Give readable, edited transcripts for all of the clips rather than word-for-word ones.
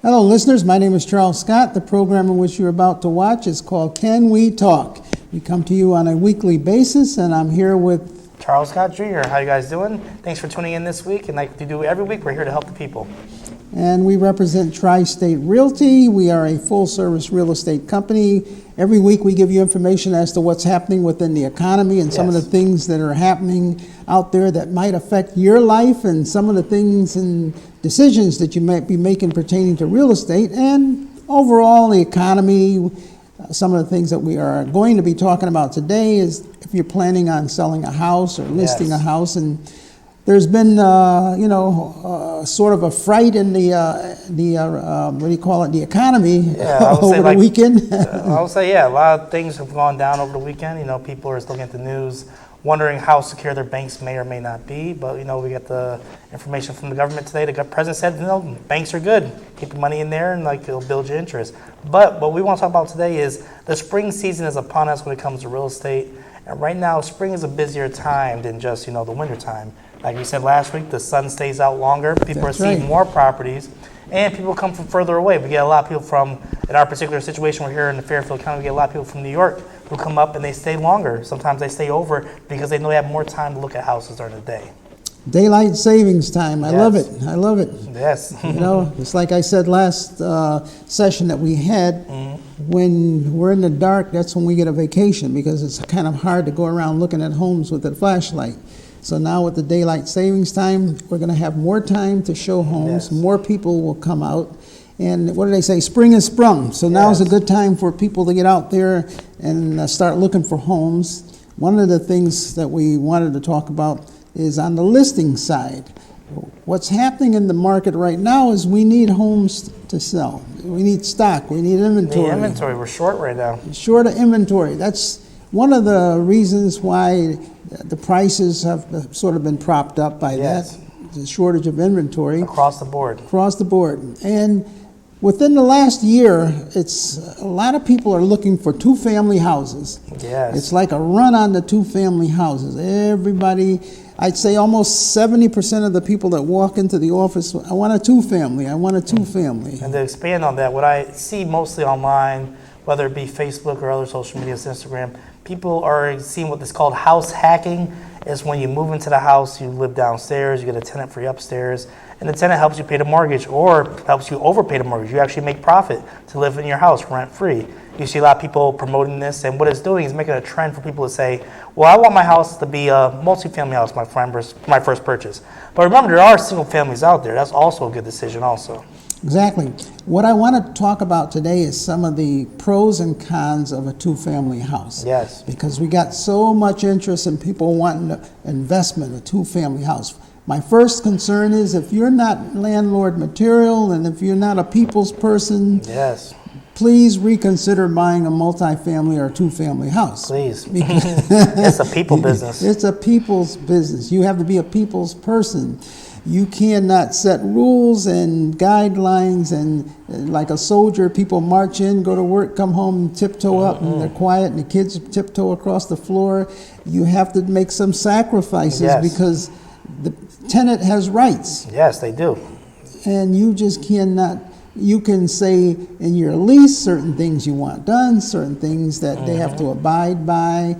Hello, listeners. My name is Charles Scott. The program in which you're about to watch is called Can We Talk? We come to you on a weekly basis, and I'm here with Charles Scott Jr. How you guys doing? Thanks for tuning in this week. And like we do every week, we're here to help the people. And we represent Tri-State Realty. We are a full-service real estate company. Every week we give you information as to what's happening within the economy and some of the things that are happening out there that might affect your life, and some of the things and decisions that you might be making pertaining to real estate and overall the economy. Some of the things that we are going to be talking about today is if you're planning on selling a house or listing a house, and there's been, sort of a fright in the economy over the weekend. I would say, a lot of things have gone down over the weekend. People are looking at the news, wondering how secure their banks may or may not be. But, we got the information from the government today. The president said, banks are good. Keep your money in there and, it'll build your interest. But what we want to talk about today is the spring season is upon us when it comes to real estate. And right now, spring is a busier time than just, the winter time. Like we said last week, the sun stays out longer. People are seeing more properties, and people come from further away. We get a lot of people from, in our particular situation, we're here in the Fairfield County, we get a lot of people from New York who come up and they stay longer. Sometimes they stay over because they know they have more time to look at houses during the day. Daylight savings time. I love it. I love it. Yes. It's like I said last session that we had, when we're in the dark, that's when we get a vacation, because it's kind of hard to go around looking at homes with a flashlight. So now with the daylight savings time, we're going to have more time to show homes. Yes. More people will come out. And what do they say? Spring is sprung. So now is a good time for people to get out there and start looking for homes. One of the things that we wanted to talk about is on the listing side. What's happening in the market right now is we need homes to sell. We need stock. We need inventory. We're short right now. Short of inventory. That's one of the reasons why the prices have sort of been propped up by that, the shortage of inventory. Across the board. Across the board. And within the last year, it's a lot of people are looking for two-family houses. Yes. It's like a run on the two-family houses. Everybody, I'd say almost 70% of the people that walk into the office, I want a two-family, I want a two-family. And to expand on that, what I see mostly online, whether it be Facebook or other social media, Instagram, people are seeing what is called house hacking. Is when you move into the house, you live downstairs, you get a tenant free upstairs, and the tenant helps you pay the mortgage or helps you overpay the mortgage. You actually make profit to live in your house rent free. You see a lot of people promoting this, and what it's doing is making a trend for people to say, well, I want my house to be a multi-family house, my first purchase. But remember, there are single families out there. That's also a good decision also. Exactly. What I want to talk about today is some of the pros and cons of a two-family house. Yes. Because we got so much interest in people wanting to investment in a two-family house. My first concern is if you're not landlord material and if you're not a people's person, please reconsider buying a multi-family or two-family house. Please. It's a people business. It's a people's business. You have to be a people's person. You cannot set rules and guidelines, and like a soldier, people march in, go to work, come home, tiptoe up, and they're quiet, and the kids tiptoe across the floor. You have to make some sacrifices because the tenant has rights. Yes, they do. And you just cannot. You can say in your lease certain things you want done, certain things that they have to abide by.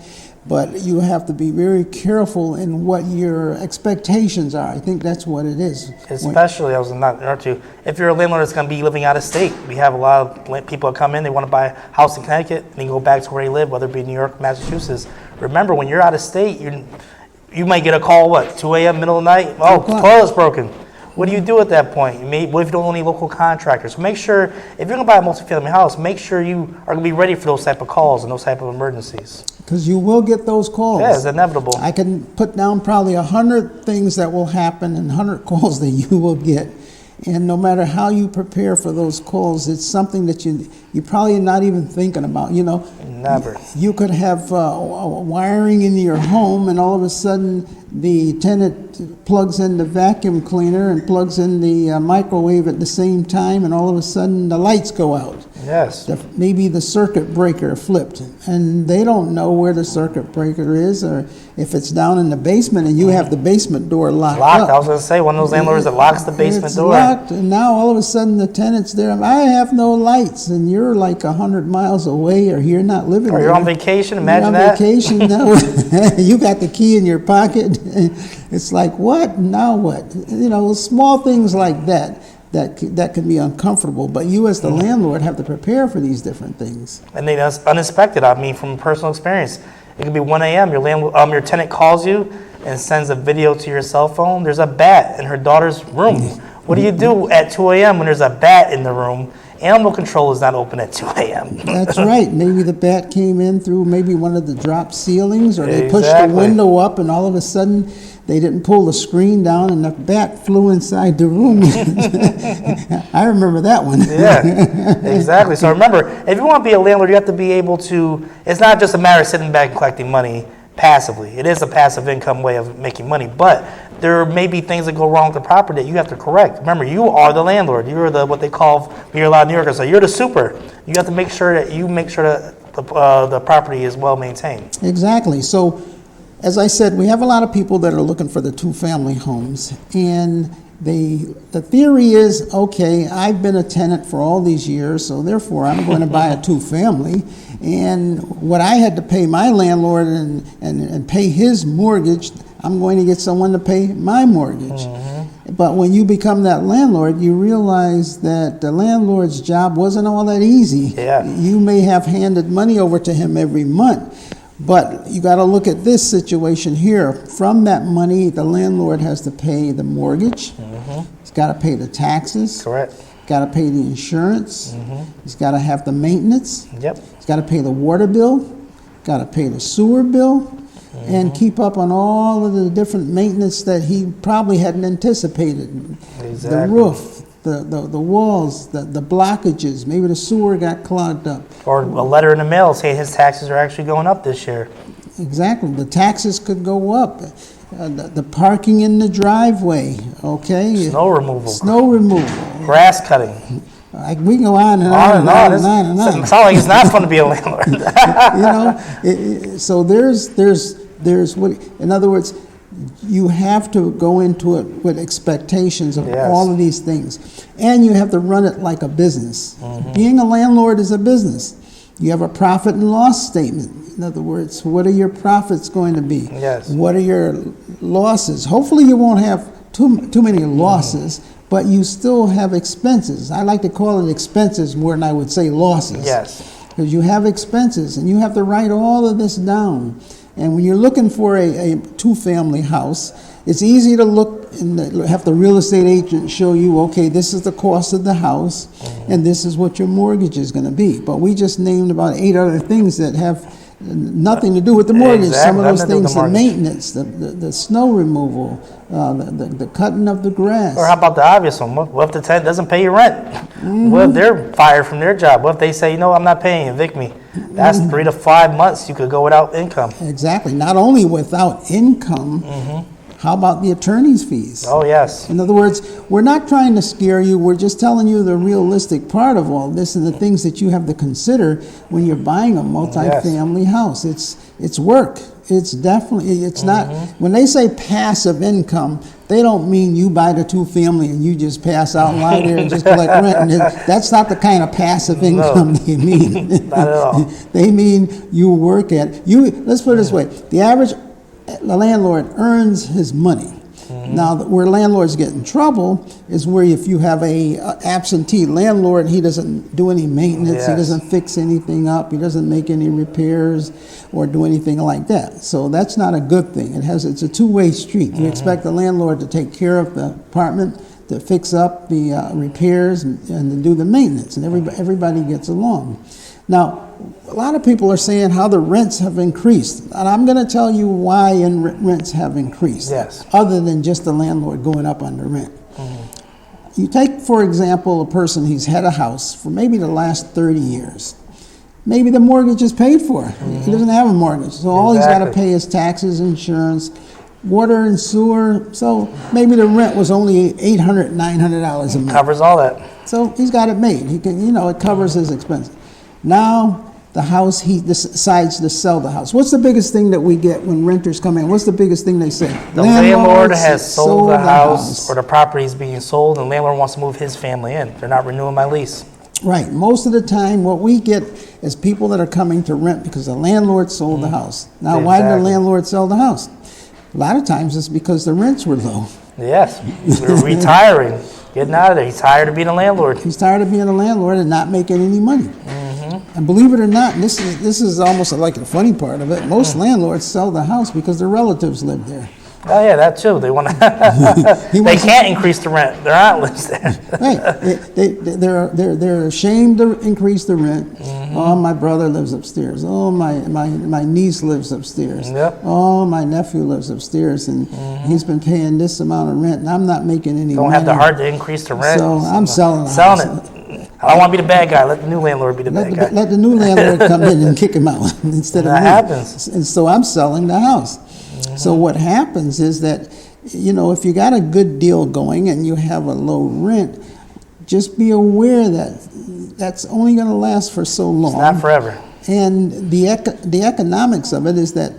But you have to be very careful in what your expectations are. I think that's what it is. Especially, if you're a landlord that's going to be living out of state. We have a lot of people that come in, they want to buy a house in Connecticut, and they go back to where they live, whether it be New York, Massachusetts. Remember, when you're out of state, you might get a call, 2 a.m., middle of the night? Oh, the toilet's broken. What do you do at that point? What if you don't own any local contractors? So make sure, if you're going to buy a multifamily house, make sure you are going to be ready for those type of calls and those type of emergencies. Because you will get those calls. Yeah, it's inevitable. I can put down probably 100 things that will happen and 100 calls that you will get. And no matter how you prepare for those calls, it's something that you probably are not even thinking about. Never. You could have wiring in your home, and all of a sudden the tenant plugs in the vacuum cleaner and plugs in the microwave at the same time, and all of a sudden the lights go out. Yes. Maybe the circuit breaker flipped, and they don't know where the circuit breaker is, or if it's down in the basement and you have the basement door locked up. I was going to say, one of those landlords that locks the basement door. It's locked, and now all of a sudden the tenant's there. I have no lights, and you're like 100 miles away, or you're not living there. Or you're on vacation, imagine you're on that. vacation, no. You got the key in your pocket. It's like, what? Now what? Small things like that can be uncomfortable, but you as the landlord have to prepare for these different things. And then unexpected, from personal experience. It could be 1 a.m., your tenant calls you and sends a video to your cell phone. There's a bat in her daughter's room. What do you do at 2 a.m. when there's a bat in the room? Animal control is not open at 2 a.m. That's right. Maybe the bat came in through maybe one of the drop ceilings, or they pushed the window up, and all of a sudden they didn't pull the screen down, and the bat flew inside the room. I remember that one. Yeah, exactly. So remember, if you want to be a landlord, you have to be able to, it's not just a matter of sitting back and collecting money passively. It is a passive income way of making money, but there may be things that go wrong with the property that you have to correct. Remember, you are the landlord. You're what they call, you're a lot of New Yorkers, so you're the super. You have to make sure that the property is well maintained. Exactly. So, as I said, we have a lot of people that are looking for the two-family homes, and the theory is, okay, I've been a tenant for all these years, so therefore I'm going to buy a two-family, and what I had to pay my landlord and pay his mortgage, I'm going to get someone to pay my mortgage. Mm-hmm. But when you become that landlord, you realize that the landlord's job wasn't all that easy. Yeah. You may have handed money over to him every month, but you got to look at this situation here. From that money, the landlord has to pay the mortgage. Mm-hmm. He's got to pay the taxes. Correct. Got to pay the insurance. Mm-hmm. He's got to have the maintenance. Yep. He's got to pay the water bill. Got to pay the sewer bill. Mm-hmm. And keep up on all of the different maintenance that he probably hadn't anticipated. Exactly. The roof, the walls, the blockages. Maybe the sewer got clogged up. Or a letter in the mail saying his taxes are actually going up this year. Exactly. The taxes could go up. The parking in the driveway, okay? Snow removal. Snow removal. Grass cutting. We can go on and on and on and on and on. It's not like it's not fun to be a landlord. So there's what, in other words, you have to go into it with expectations of all of these things. And you have to run it like a business. Mm-hmm. Being a landlord is a business. You have a profit and loss statement. In other words, what are your profits going to be? Yes. What are your losses? Hopefully you won't have too many losses, but you still have expenses. I like to call it expenses more than I would say losses. Yes. Because you have expenses, and you have to write all of this down. And when you're looking for a two-family house, it's easy to look and have the real estate agent show you, okay, this is the cost of the house, mm-hmm. and this is what your mortgage is going to be. But we just named about 8 other things that have nothing to do with the mortgage. Exactly. Some of those things, the maintenance, the snow removal, the cutting of the grass. Or how about the obvious one? What if the tenant doesn't pay your rent? Mm-hmm. What if they're fired from their job? What if they say, I'm not paying, evict me? That's 3 to 5 months you could go without income. Exactly. Not only without income, mm-hmm. How about the attorney's fees? Oh, yes. In other words, we're not trying to scare you. We're just telling you the realistic part of all this and the things that you have to consider when you're buying a multi-family house. It's work. It's definitely, it's not, when they say passive income, they don't mean you buy the two-family and you just pass out and lie there and just collect rent. And that's not the kind of passive income they mean. Not at all. They mean you work at, let's put it this way, the landlord earns his money. Mm-hmm. Now, where landlords get in trouble is where if you have a absentee landlord, he doesn't do any maintenance, he doesn't fix anything up, he doesn't make any repairs or do anything like that. So that's not a good thing. It's a two-way street. You expect the landlord to take care of the apartment, to fix up the repairs and to do the maintenance, and everybody gets along. Now, a lot of people are saying how the rents have increased, and I'm going to tell you why rents have increased, other than just the landlord going up on the rent. Mm-hmm. You take, for example, a person who's had a house for maybe the last 30 years. Maybe the mortgage is paid for. Mm-hmm. He doesn't have a mortgage, so all he's got to pay is taxes, insurance, water and sewer. So maybe the rent was only $800, $900 a month. Covers all that. So he's got it made. He can, it covers his expenses. Now the house, he decides to sell the house. What's the biggest thing that we get when renters come in? What's the biggest thing they say? The landlord has sold the house, or the property is being sold, and the landlord wants to move his family in. They're not renewing my lease. Right. Most of the time, what we get is people that are coming to rent because the landlord sold the house. Now, why did the landlord sell the house? A lot of times it's because the rents were low. Yes. We're retiring, getting out of there. He's tired of being a landlord. He's tired of being a landlord and not making any money. And believe it or not, and this is almost like the funny part of it, most landlords sell the house because their relatives live there. Oh yeah, that too. They want to. They can't increase the rent. Their aunt lives there. Right. They're ashamed to increase the rent. Oh, my brother lives upstairs. Oh, my niece lives upstairs. Yep. Oh, my nephew lives upstairs, and he's been paying this amount of rent, and I'm not making any money. Don't have the heart to increase the rent. So I'm selling the house. Selling it. I don't want to be the bad guy. Let the new landlord be the bad guy. Let the new landlord come in and kick him out instead of me. That happens. And so I'm selling the house. So what happens is that, if you got a good deal going and you have a low rent, just be aware that that's only going to last for so long. It's not forever. And the economics of it is that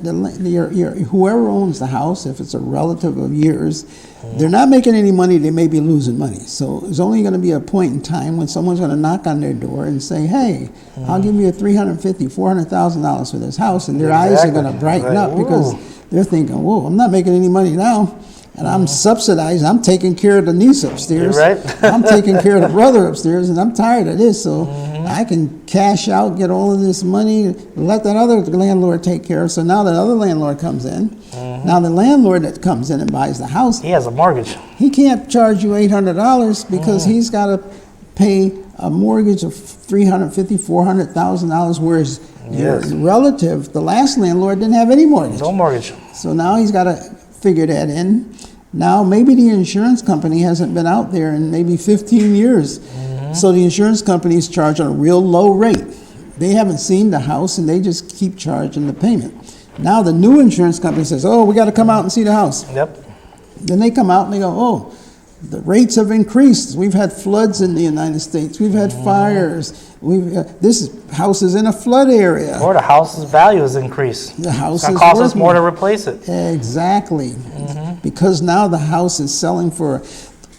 whoever owns the house, if it's a relative of yours, they're not making any money, they may be losing money. So there's only going to be a point in time when someone's going to knock on their door and say, hey, I'll give you $350,000, $400,000 for this house. And their eyes are going to brighten up because they're thinking, whoa, I'm not making any money now. And I'm subsidized. I'm taking care of the niece upstairs. You're right. I'm taking care of the brother upstairs, and I'm tired of this. So I can cash out, get all of this money, let that other landlord take care of. So now that other landlord comes in. Now the landlord that comes in and buys the house, he has a mortgage. He can't charge you $800 because he's got to pay a mortgage of $350,000, $400,000, whereas your relative, the last landlord, didn't have any mortgage. No mortgage. So now he's got to figure that in. Now maybe the insurance company hasn't been out there in maybe 15 years. So the insurance company is charging a real low rate. They haven't seen the house and they just keep charging the payment. Now the new insurance company says, oh, we got to come out and see the house. Yep. Then they come out and they go, oh, the rates have increased. We've had floods in the United States. We've had fires. This house is in a flood area. Or the house's value has increased. The house it's going is to cost us worth more to replace it. Exactly. Because now the house is selling for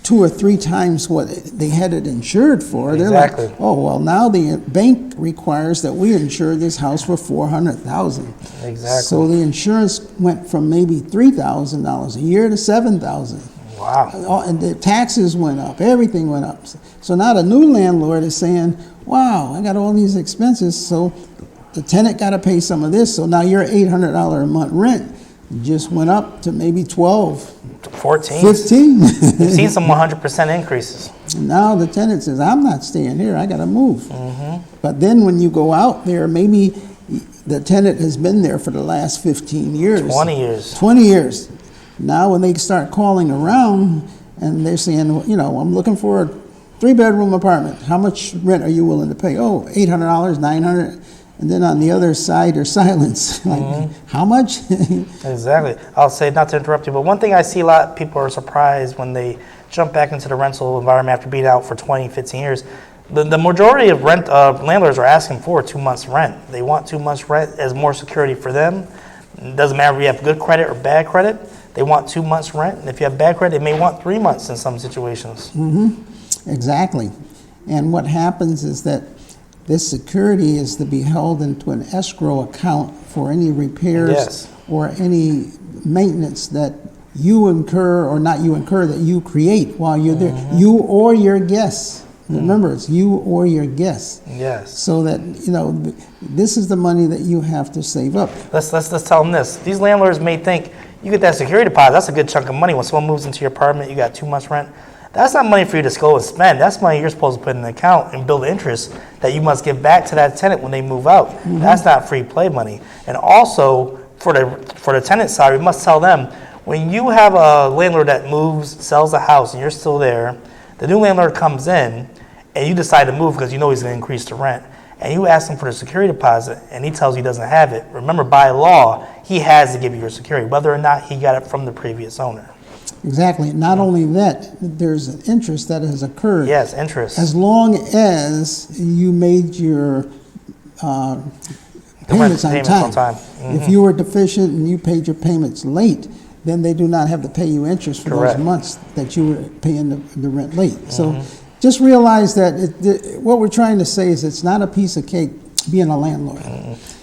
2 or 3 times what they had it insured for. They're Exactly. like, oh, well, now the bank requires that we insure this house for $400,000. Exactly. So the insurance went from maybe $3,000 a year to $7,000. Wow. And the taxes went up. Everything went up. So now the new landlord is saying, wow, I got all these expenses, so the tenant got to pay some of this. So now your $800 a month rent just went up to maybe 12, 14, 15. We've seen some 100% increases. And now the tenant says, I'm not staying here, I got to move. But then when you go out there, maybe the tenant has been there for the last 15 years. 20 years. 20 years. Now when they start calling around and they're saying, I'm looking for a 3-bedroom apartment. How much rent are you willing to pay? Oh, $800, $900. And then on the other side, there's silence. Like, how much? Exactly. I'll say, not to interrupt you, but one thing I see a lot of people are surprised when they jump back into the rental environment after being out for 20, 15 years. The majority of landlords are asking for 2 months rent. They want 2 months rent as more security for them. It doesn't matter if you have good credit or bad credit. They want 2 months rent. And if you have bad credit, they may want 3 months in some situations. Exactly. And what happens is that this security is to be held into an escrow account for any repairs or any maintenance that you incur or not you incur, that you create while you're there. You or your guests. Remember, it's you or your guests. Yes. So that, this is the money that you have to save up. Let's tell them this. These landlords may think, you get that security deposit, that's a good chunk of money. When someone moves into your apartment, you got 2 months rent. That's not money for you to go and spend. That's money you're supposed to put in an account and build interest that you must give back to that tenant when they move out. That's not free play money. And also, for the tenant side, we must tell them, when you have a landlord that moves, sells the house, and you're still there, the new landlord comes in, and you decide to move because you know he's going to increase the rent. and you ask him for the security deposit and he tells you he doesn't have it, remember, by law, he has to give you your security, whether or not he got it from the previous owner. Exactly. Not only that, there's an interest that has occurred. Yes, interest. As long as you made your payments on time. If you were deficient and you paid your payments late, then they do not have to pay you interest for those months that you were paying the rent late. So just realize that what we're trying to say is it's not a piece of cake being a landlord.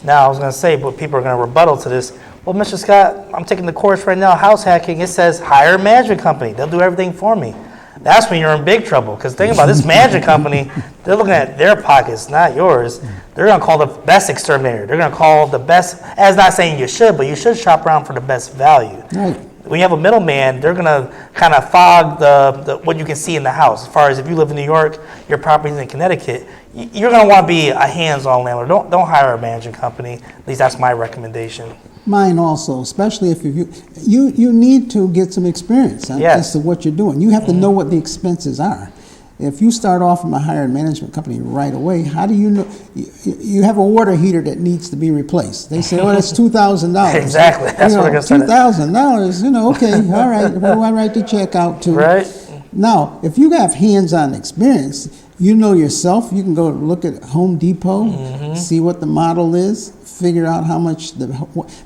Now, I was going to say, but people are going to rebuttal to this. Well, Mr. Scott, I'm taking the course right now, house hacking. It says hire a management company. They'll do everything for me. That's when you're in big trouble. Because think about this management company, they're looking at their pockets, not yours. They're going to call the best exterminator. They're going to call the best, as not saying you should, but you should shop around for the best value. Right. When you have a middleman, they're going to kind of fog the what you can see in the house. As far as if you live in New York, your property's in Connecticut, you're going to want to be a hands-on landlord. Don't hire a management company. At least that's my recommendation. Mine also, especially if you need to get some experience as to what you're doing. You have to know what the expenses are. If you start off from a hired management company right away, how do you know? You have a water heater that needs to be replaced. They say, oh, that's $2,000. Exactly. That's what they're going to say. $2,000, okay, all right. Who do I write the check out to? Right. Now, if you have hands-on experience, you know yourself. You can go look at Home Depot, see what the model is, figure out how much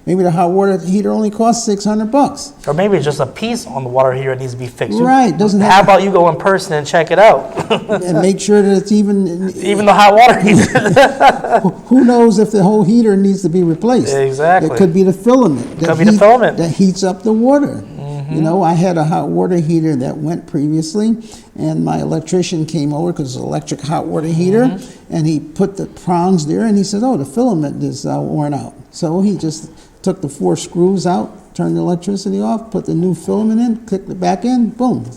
maybe the hot water heater only costs $600. Or maybe it's just a piece on the water heater that needs to be fixed. Right. How about you go in person and check it out? And make sure that it's even the hot water heater. Who knows if the whole heater needs to be replaced? Exactly. It could be the filament. That heats up the water. You know, I had a hot water heater that went previously, and my electrician came over because it's an electric hot water heater, and he put the prongs there, and he said, oh, the filament is worn out. So he just took the 4 screws out, turned the electricity off, put the new filament in, clicked it back in, boom.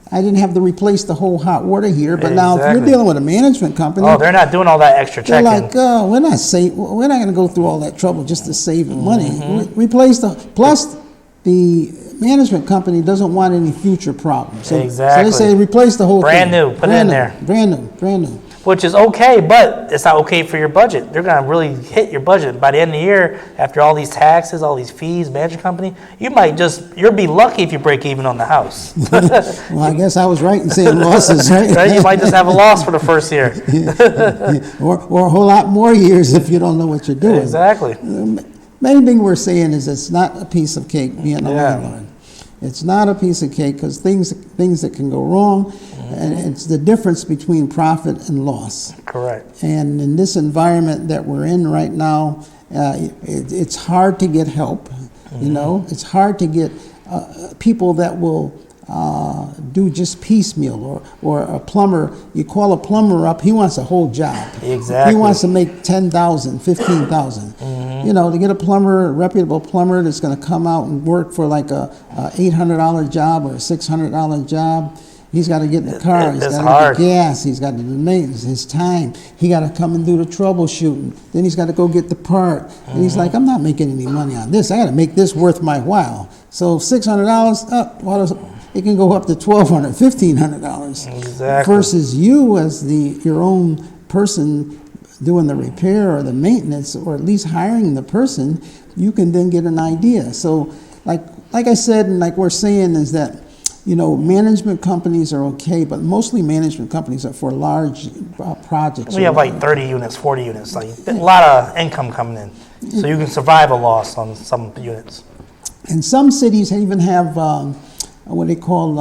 I didn't have to replace the whole hot water heater, but now if you're dealing with a management company, they're not doing all that extra checking. They're like, oh, we're not going to go through all that trouble just to save money. Replace plus the management company doesn't want any future problems. So they say replace the whole thing. Brand new, put it in there. Brand new. Which is okay, but it's not okay for your budget. They're going to really hit your budget. By the end of the year, after all these taxes, all these fees, management company, you'll be lucky if you break even on the house. Well, I guess I was right in saying losses, right? Right? You might just have a loss for the first year. Or a whole lot more years if you don't know what you're doing. Exactly. Main thing we're saying is it's not a piece of cake being a landlord. It's not a piece of cake because things that can go wrong, and it's the difference between profit and loss. Correct. And in this environment that we're in right now, it's hard to get help. You know, it's hard to get people that will do just piecemeal, or a plumber. You call a plumber up, he wants a whole job. Exactly. He wants to make $10,000, $15,000. You know, to get a reputable plumber that's going to come out and work for like a $800 job or a $600 job, he's got to get in the car, he's got to get the gas, he's got to do maintenance, his time, he got to come and do the troubleshooting, then he's got to go get the part, and he's like, I'm not making any money on this, I got to make this worth my while. So $600, it can go up to $1,200, $1,500. Exactly. Versus you as your own person doing the repair or the maintenance, or at least hiring the person, you can then get an idea. So like I said, and like we're saying, is that, you know, management companies are okay, but mostly management companies are for large projects. We have like 30 units, 40 units, like a lot of income coming in. So you can survive a loss on some units. And some cities even have what they call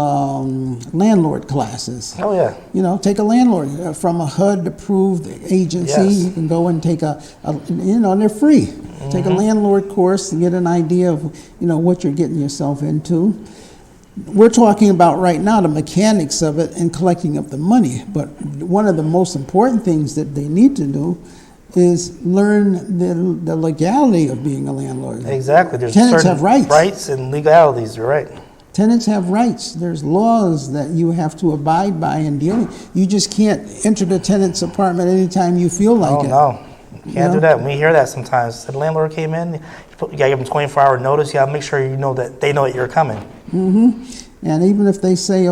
landlord classes. Oh, yeah. You know, take a landlord from a HUD-approved agency. Yes. You can go and take and they're free. Take a landlord course and get an idea of, you know, what you're getting yourself into. We're talking about right now the mechanics of it and collecting up the money. But one of the most important things that they need to do is learn the legality of being a landlord. Exactly. There's tenants have rights. Rights and legalities, you're right. Tenants have rights. There's laws that you have to abide by in dealing. You just can't enter the tenant's apartment anytime you feel like it. Oh, no. You can't do that. We hear that sometimes. The landlord came in, you got to give them 24-hour notice. You got to make sure you know that they know that you're coming. And even if they say,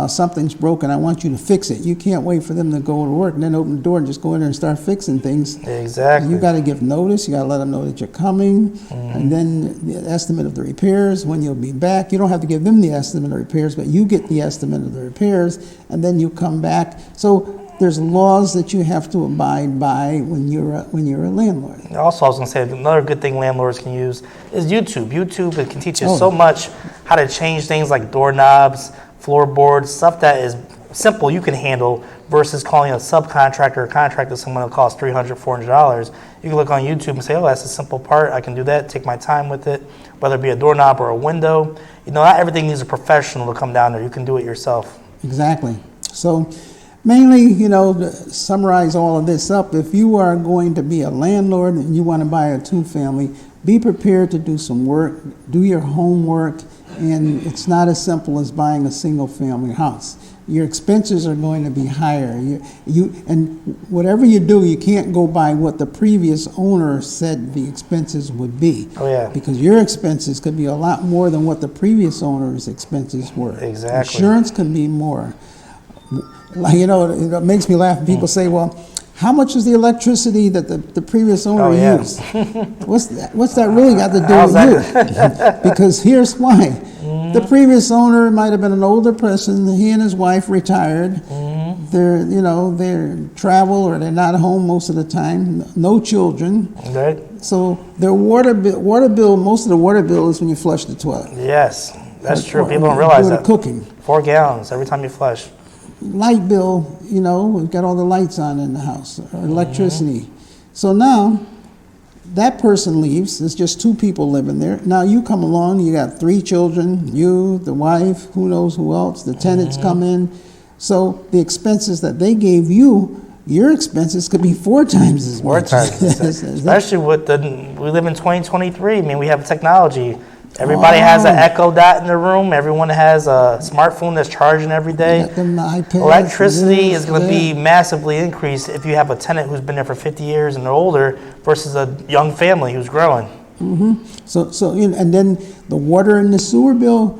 something's broken, I want you to fix it, you can't wait for them to go to work and then open the door and just go in there and start fixing things. Exactly. You got to give notice. You got to let them know that you're coming. And then the estimate of the repairs, when you'll be back. You don't have to give them the estimate of repairs, but you get the estimate of the repairs, and then you come back. So there's laws that you have to abide by when you're a landlord. Also, I was going to say, another good thing landlords can use is YouTube. YouTube, it can teach you Oh. so much how to change things like doorknobs, floorboards, stuff that is simple you can handle versus calling a subcontractor or contractor someone that costs $300, $400. You can look on YouTube and say, that's a simple part. I can do that, take my time with it, whether it be a doorknob or a window. Not everything needs a professional to come down there. You can do it yourself. Exactly. So mainly, to summarize all of this up, if you are going to be a landlord and you want to buy a two-family, be prepared to do some work, do your homework, and it's not as simple as buying a single-family house. Your expenses are going to be higher. And whatever you do, you can't go by what the previous owner said the expenses would be. Oh, yeah. Because your expenses could be a lot more than what the previous owner's expenses were. Exactly. Insurance can be more. Like, it makes me laugh when people say, well, how much is the electricity that the previous owner used? What's that really got to do with you? Because here's why. The previous owner might have been an older person. He and his wife retired. They're travel or they're not home most of the time. No children. Right. So their water bill, most of the water bill is when you flush the toilet. Yes, that's true. People don't realize that. Cooking. 4 gallons every time you flush. Light bill, we've got all the lights on in the house, or electricity. So now, that person leaves, there's just 2 people living there. Now you come along, you got 3 children, you, the wife, who knows who else, the tenants come in. So the expenses that they gave you, your expenses could be 4 times as much. 4 times. Especially we live in 2023. I mean, we have technology. Everybody has an Echo Dot in their room. Everyone has a smartphone that's charging every day. Electricity is going to be massively increased if you have a tenant who's been there for 50 years and they're older versus a young family who's growing. So and then the water and sewer bill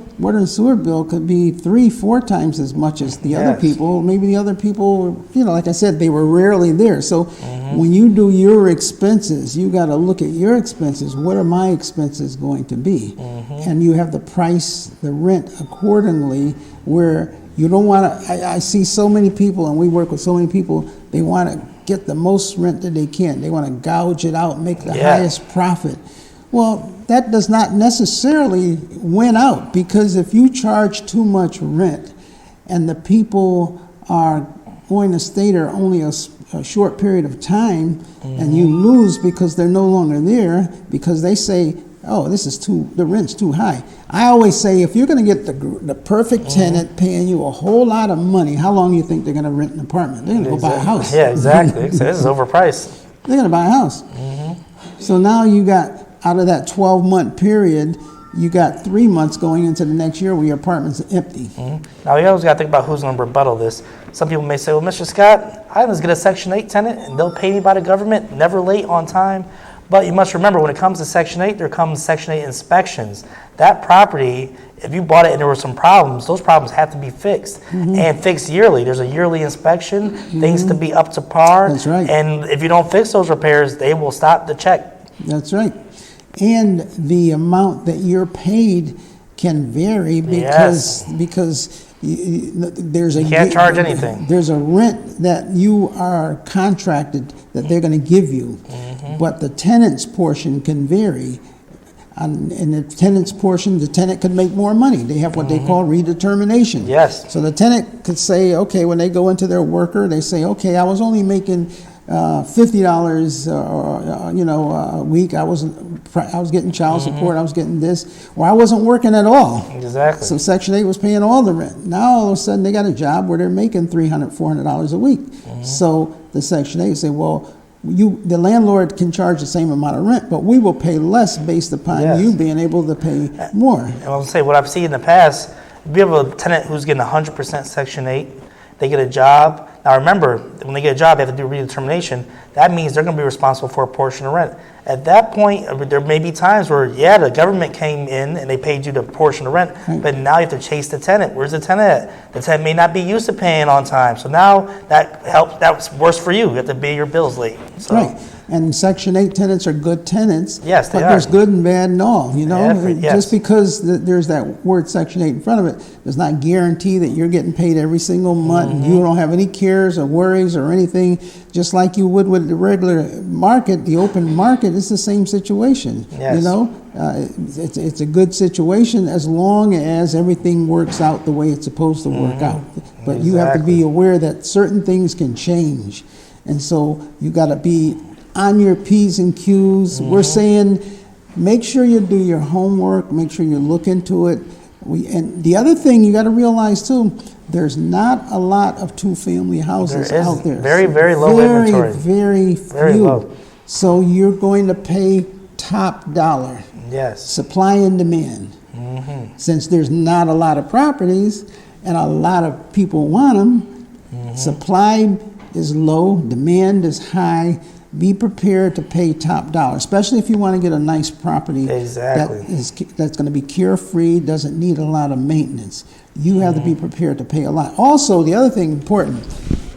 could be 3-4 times as much as the other people. Maybe the other people, like I said, they were rarely there. So when you do your expenses, you got to look at your expenses. What are my expenses going to be? And you have to price the rent accordingly, where you don't want to. I see so many people, and we work with so many people, they want to get the most rent that they can. They want to gouge it out, make the highest profit. Well, that does not necessarily win out, because if you charge too much rent and the people are going to stay there only a short period of time, and you lose because they're no longer there because they say, the rent's too high. I always say, if you're going to get the perfect tenant paying you a whole lot of money, how long do you think they're going to rent an apartment? They're going to go buy a house. Yeah, exactly. So this is overpriced. They're going to buy a house. So now you got, out of that 12-month period, you got 3 months going into the next year where your apartment's empty. Now, you always got to think about who's going to rebuttal this. Some people may say, well, Mr. Scott, I just get a Section 8 tenant, and they'll pay me by the government, never late, on time. But you must remember, when it comes to Section 8, there comes Section 8 inspections. That property, if you bought it and there were some problems, those problems have to be fixed, and fixed yearly. There's a yearly inspection, things to be up to par. That's right. And if you don't fix those repairs, they will stop the check. That's right. And the amount that you're paid can vary because there's you can't charge anything. There's a rent that you are contracted that they're going to give you, but the tenant's portion can vary. And the tenant's portion, the tenant could make more money. They have what they call redetermination. Yes. So the tenant could say, okay, when they go into their worker, they say, okay, I was only making $50 a week. I was getting child support. I was getting this, or I wasn't working at all. Exactly. So Section 8 was paying all the rent. Now all of a sudden they got a job where they're making $300, $400 a week. So the Section 8 say, well, the landlord can charge the same amount of rent, but we will pay less based upon you being able to pay more. And I'll say what I've seen in the past. If you have a tenant who's getting 100% Section 8, they get a job. Now remember, when they get a job, they have to do redetermination. That means they're going to be responsible for a portion of rent. At that point, there may be times where, the government came in and they paid you the portion of rent, but now you have to chase the tenant. Where's the tenant at? The tenant may not be used to paying on time. So now that's worse for you. You have to pay your bills late. So. Right. And Section 8 tenants are good tenants. Yes, they but are. There's good and bad and all, Yes. Just because there's that word Section 8 in front of it does not guarantee that you're getting paid every single month and you don't have any cares or worries or anything. Just like you would with the regular market, the open market, it's the same situation. Yes. It's a good situation as long as everything works out the way it's supposed to work out. But you have to be aware that certain things can change. And so you got to be on your P's and Q's. We're saying make sure you do your homework, make sure you look into it. And the other thing you got to realize too, there's not a lot of two-family houses out there. Very, very low inventory. Very few. Very low. So you're going to pay top dollar. Yes. Supply and demand. Since there's not a lot of properties and a lot of people want them, supply is low, demand is high. Be prepared to pay top dollar, especially if you want to get a nice property that's going to be carefree, doesn't need a lot of maintenance. You have to be prepared to pay a lot. Also, the other thing important,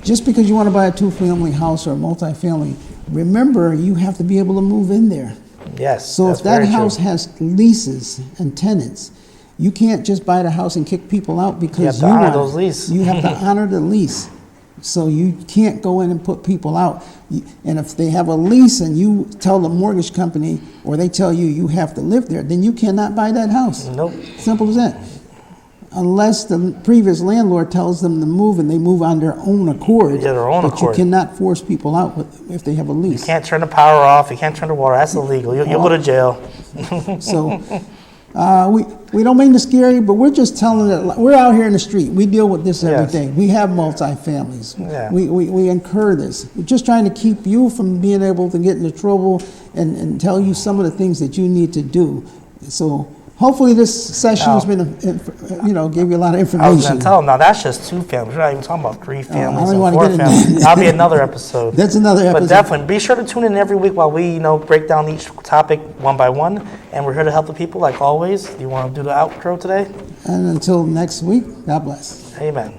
just because you want to buy a two-family house or a multifamily, remember you have to be able to move in there. Yes. So if that house has leases and tenants, you can't just buy the house and kick people out because you have to honor those leases. You have to honor the lease. So you can't go in and put people out. And if they have a lease and you tell the mortgage company or they tell you you have to live there, then you cannot buy that house. Nope. Simple as that. Unless the previous landlord tells them to move and they move on their own accord. Yeah, their own but accord. you cannot force people out if they have a lease. You can't turn the power off. You can't turn the water. That's illegal. You'll go to jail. So we don't mean to scare you, but we're just telling that we're out here in the street. We deal with this every day. We have multifamilies. Yeah. We incur this. We're just trying to keep you from being able to get into trouble and tell you some of the things that you need to do. So hopefully this session has been, gave you a lot of information. I was going to tell them, now that's just two families. We're not even talking about three families I don't and want to four get into families. that. That'll be another episode. That's another episode. But definitely, be sure to tune in every week while we, break down each topic one by one. And we're here to help the people, like always. Do you want to do the outro today? And until next week, God bless. Amen.